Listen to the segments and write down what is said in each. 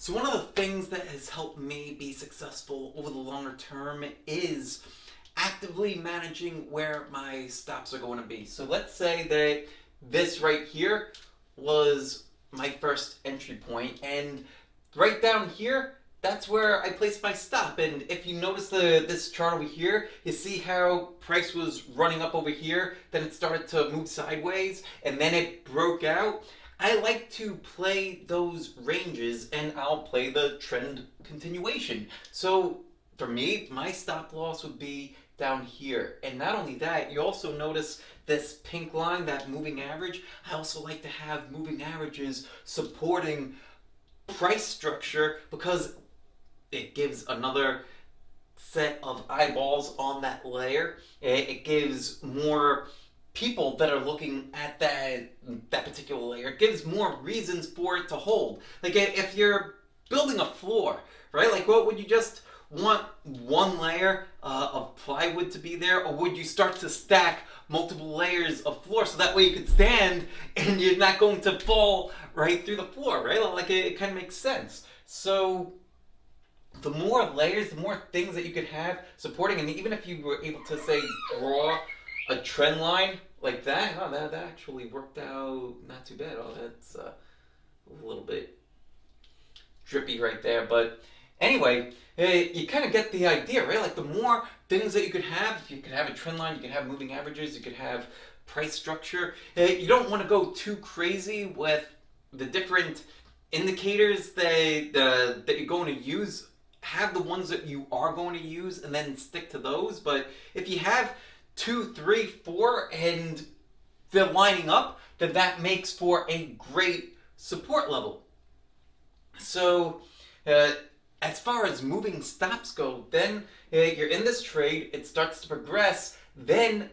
So one of the things that has helped me be successful over the longer term is actively managing where my stops are going to be. So let's say that this right here was my first entry point, and right down here, that's where I placed my stop. And if you notice this chart over here, you see how price was running up over here, then it started to move sideways, and then it broke out. I like to play those ranges, and I'll play the trend continuation. So for me, my stop loss would be down here. And not only that, you also notice this pink line, that moving average. I also like to have moving averages supporting price structure because it gives another set of eyeballs on that layer. It gives more people that are looking at that particular layer. It gives more reasons for it to hold. Like if you're building a floor, right? Like what would you just want one layer of plywood to be there, or would you start to stack multiple layers of floor so that way you could stand and you're not going to fall right through the floor, right? Like it kind of makes sense. So the more layers, the more things that you could have supporting, and even if you were able to say draw a trend line like that, oh, that actually worked out not too bad. Oh, that's a little bit drippy right there, but anyway, you kind of get the idea, right? Like the more things that you could have a trend line, you could have moving averages, you could have price structure. You don't want to go too crazy with the different indicators that you're going to use. Have the ones that you are going to use and then stick to those. But if you have 2, 3, 4 and they're lining up, then that makes for a great support level. So as far as moving stops go, then you're in this trade, it starts to progress, then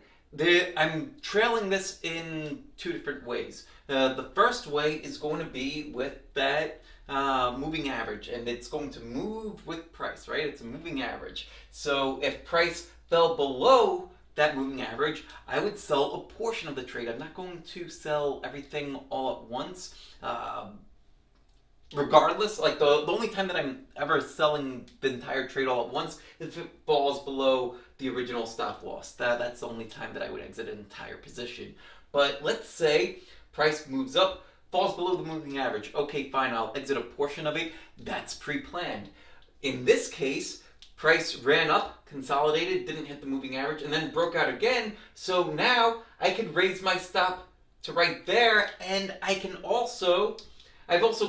I'm trailing this in 2 different ways. The first way is going to be with that moving average, and it's going to move with price, right? It's a moving average. So if price fell below that moving average, I would sell a portion of the trade. I'm not going to sell everything all at once. Regardless, like the only time that I'm ever selling the entire trade all at once is if it falls below the original stop loss. That's the only time that I would exit an entire position. But let's say price moves up, falls below the moving average. Okay, fine, I'll exit a portion of it. That's pre-planned. In this case, price ran up, consolidated, didn't hit the moving average, and then broke out again. So now I could raise my stop to right there, and I've also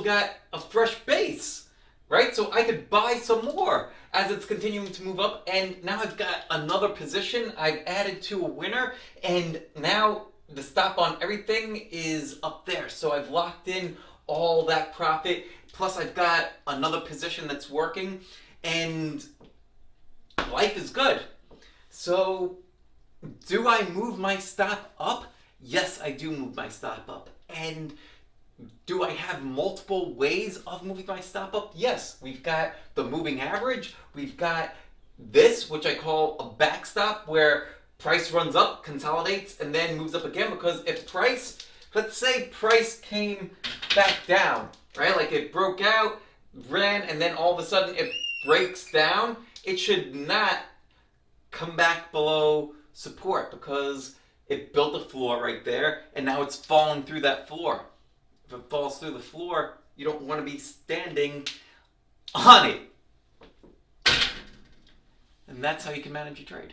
got a fresh base, right? So I could buy some more as it's continuing to move up, and now I've got another position I've added to a winner, and now the stop on everything is up there. So I've locked in all that profit, plus I've got another position that's working, and life is good. So do I move my stop up? Yes, I do move my stop up. And do I have multiple ways of moving my stop up? Yes. We've got the moving average. We've got this, which I call a backstop, where price runs up, consolidates, and then moves up again. Because if price, let's say price came back down, right? Like it broke out, ran, and then all of a sudden it breaks down, it should not come back below support because it built a floor right there, and now it's falling through that floor. If it falls through the floor, you don't want to be standing on it. And that's how you can manage your trade.